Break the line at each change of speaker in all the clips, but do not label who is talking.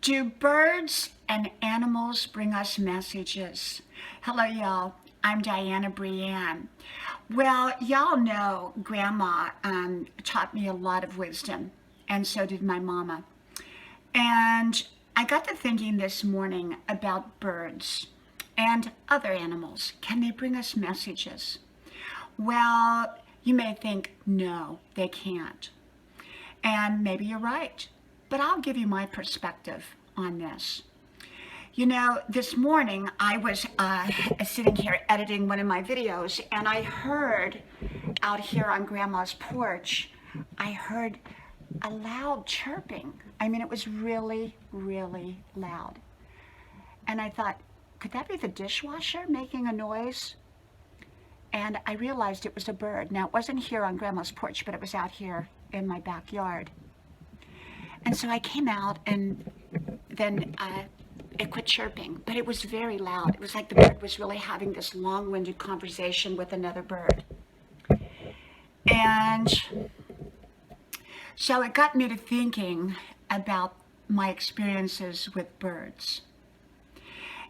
Do birds and animals bring us messages? Hello, y'all. I'm Diana Brienne. Well, y'all know Grandma taught me a lot of wisdom, and so did my mama. And I got to thinking this morning about birds and other animals. Can they bring us messages? Well, you may think, no, they can't. And maybe you're right. But I'll give you my perspective on this. You know, this morning I was sitting here editing one of my videos, and I heard out here on Grandma's porch, I heard a loud chirping. I mean, it was really, really loud. And I thought, could that be the dishwasher making a noise? And I realized it was a bird. Now, it wasn't here on Grandma's porch, but it was out here in my backyard. And so I came out, and then it quit chirping, but it was very loud. It was like the bird was really having this long-winded conversation with another bird. And so it got me to thinking about my experiences with birds.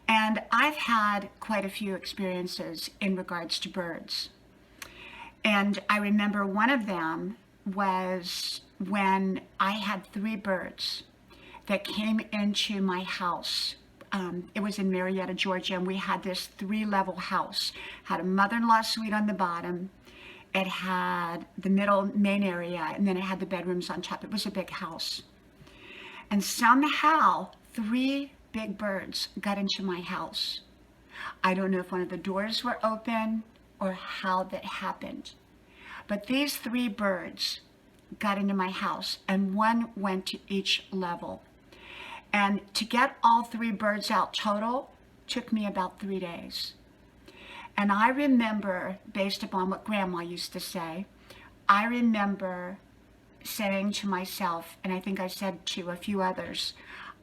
And I've had quite a few experiences in regards to birds. And I remember one of them was when I had 3 birds that came into my house. It was in Marietta, Georgia, and we had this 3-level house. Had a mother-in-law suite on the bottom. It had the middle main area, and then it had the bedrooms on top. It was a big house. And somehow, 3 big birds got into my house. I don't know if one of the doors were open or how that happened. But these 3 birds got into my house, and one went to each level. And to get all 3 birds out total took me about 3 days. And I remember, based upon what Grandma used to say, I remember saying to myself, and I think I said to a few others,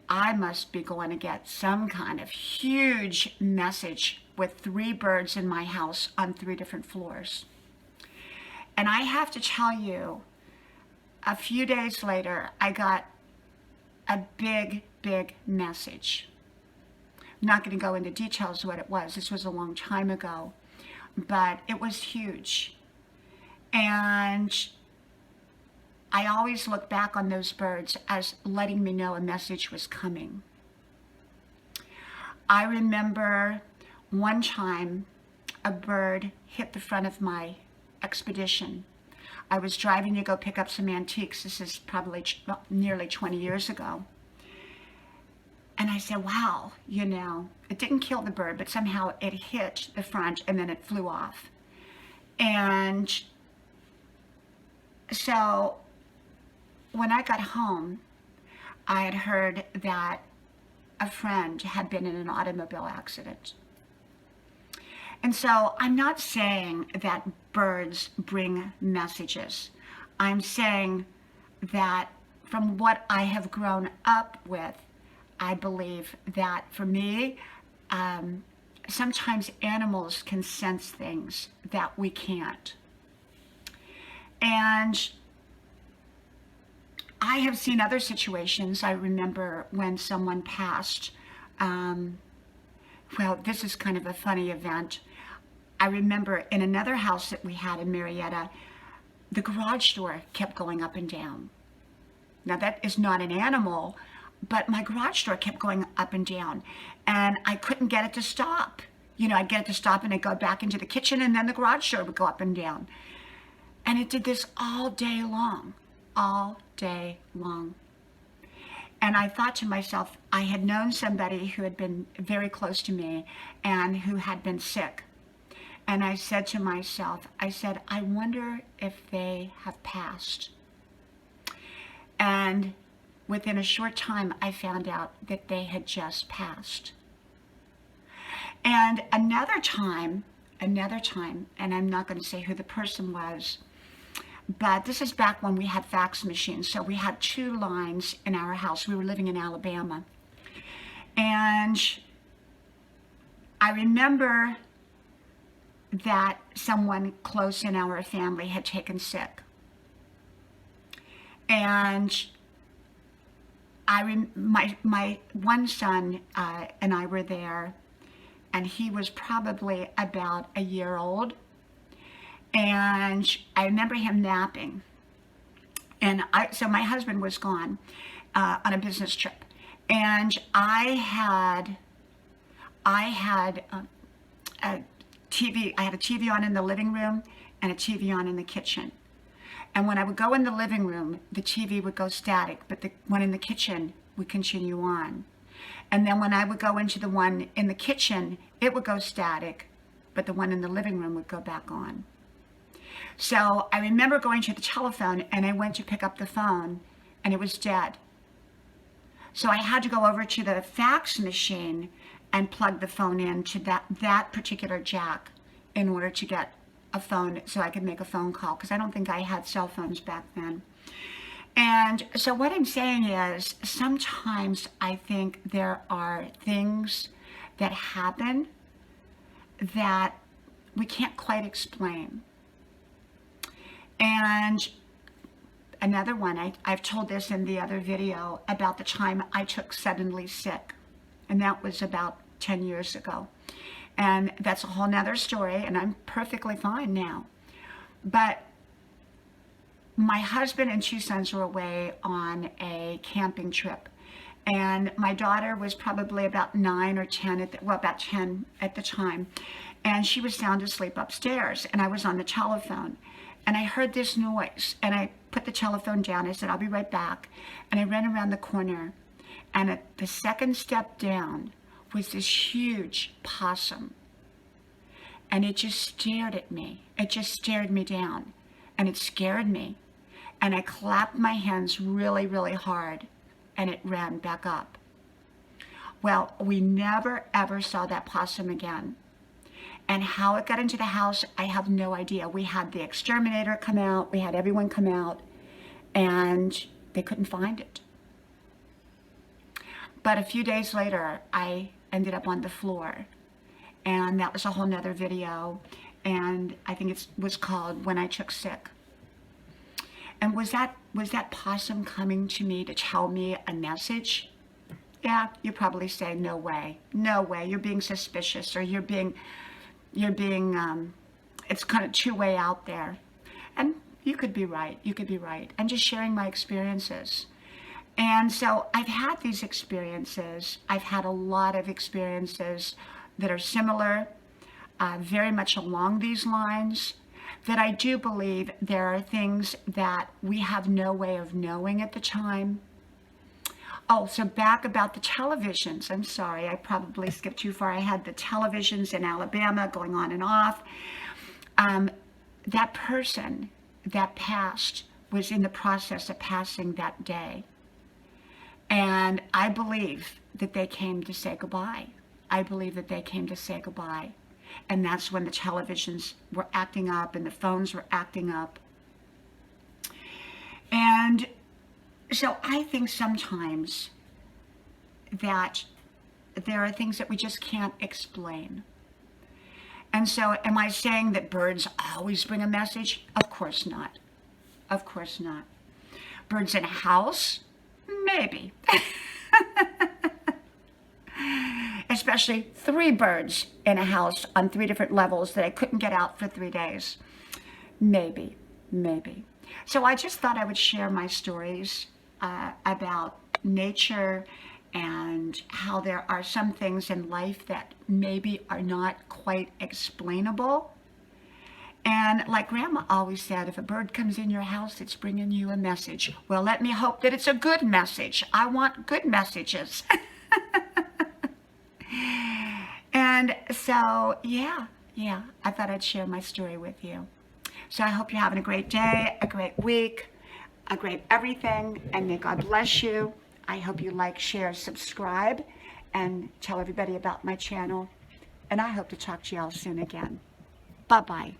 I must be going to get some kind of huge message with 3 birds in my house on 3 different floors. And I have to tell you, a few days later, I got a big message. I'm not going to go into details of what it was. This was a long time ago, but it was huge. And I always look back on those birds as letting me know a message was coming. I remember one time a bird hit the front of my expedition. I was driving to go pick up some antiques. This is probably nearly 20 years ago. And I said, wow, you know, it didn't kill the bird, but somehow it hit the front and then it flew off. And so when I got home, I had heard that a friend had been in an automobile accident. And so I'm not saying that birds bring messages. I'm saying that from what I have grown up with, I believe that for me, sometimes animals can sense things that we can't. And I have seen other situations. I remember when someone passed, well, this is kind of a funny event. I remember in another house that we had in Marietta, the garage door kept going up and down. Now that is not an animal, but my garage door kept going up and down, and I couldn't get it to stop. You know, I'd get it to stop and I'd go back into the kitchen, and then the garage door would go up and down. And it did this all day long. And I thought to myself, I had known somebody who had been very close to me and who had been sick. And I said to myself, I wonder if they have passed. And within a short time, I found out that they had just passed. And another time, and I'm not going to say who the person was, but this is back when we had fax machines. So we had 2 lines in our house. We were living in Alabama. And I remember that someone close in our family had taken sick. And my one son and I were there, and he was probably about a year old, and I remember him napping. And so my husband was gone on a business trip, and I had a TV. I had a TV on in the living room and a TV on in the kitchen. And when I would go in the living room, the TV would go static, but the one in the kitchen would continue on. And then when I would go into the one in the kitchen, it would go static, but the one in the living room would go back on. So I remember going to the telephone, and I went to pick up the phone, and it was dead. So I had to go over to the fax machine and plug the phone into that particular jack in order to get a phone so I could make a phone call, because I don't think I had cell phones back then. And so what I'm saying is, sometimes I think there are things that happen that we can't quite explain. And another one, I've told this in the other video about the time I took suddenly sick, and that was about 10 years ago. And that's a whole nother story, and I'm perfectly fine now. But my husband and 2 sons were away on a camping trip, and my daughter was probably about 9 or 10, about 10 at the time, and she was sound asleep upstairs, and I was on the telephone, and I heard this noise, and I put the telephone down. I said, I'll be right back, and I ran around the corner, and at the second step down was this huge possum, and it just stared at me. It just stared me down, and it scared me, and I clapped my hands really, really hard, and it ran back up. Well, we never ever saw that possum again, and how it got into the house, I have no idea. We had the exterminator come out, we had everyone come out, and they couldn't find it. But a few days later, I ended up on the floor, and that was a whole nother video, and I think it was called When I Took Sick. And was that possum coming to me to tell me a message? Yeah, you probably say, no way, you're being suspicious, or you're being it's kind of two-way out there. And you could be right. I'm just sharing my experiences. And so I've had these experiences. I've had a lot of experiences that are similar, very much along these lines, that I do believe there are things that we have no way of knowing at the time. Oh, so back about the televisions. I'm sorry, I probably skipped too far. I had the televisions in Alabama going on and off. That person that passed was in the process of passing that day. And I believe that they came to say goodbye. And that's when the televisions were acting up and the phones were acting up. And so I think sometimes that there are things that we just can't explain. And so am I saying that birds always bring a message? Of course not. Birds in a house? Maybe. Especially 3 birds in a house on 3 different levels that I couldn't get out for 3 days. Maybe. So I just thought I would share my stories about nature and how there are some things in life that maybe are not quite explainable. And like Grandma always said, if a bird comes in your house, it's bringing you a message. Well, let me hope that it's a good message. I want good messages. And so, yeah, I thought I'd share my story with you. So I hope you're having a great day, a great week, a great everything, and may God bless you. I hope you like, share, subscribe, and tell everybody about my channel. And I hope to talk to y'all soon again. Bye-bye.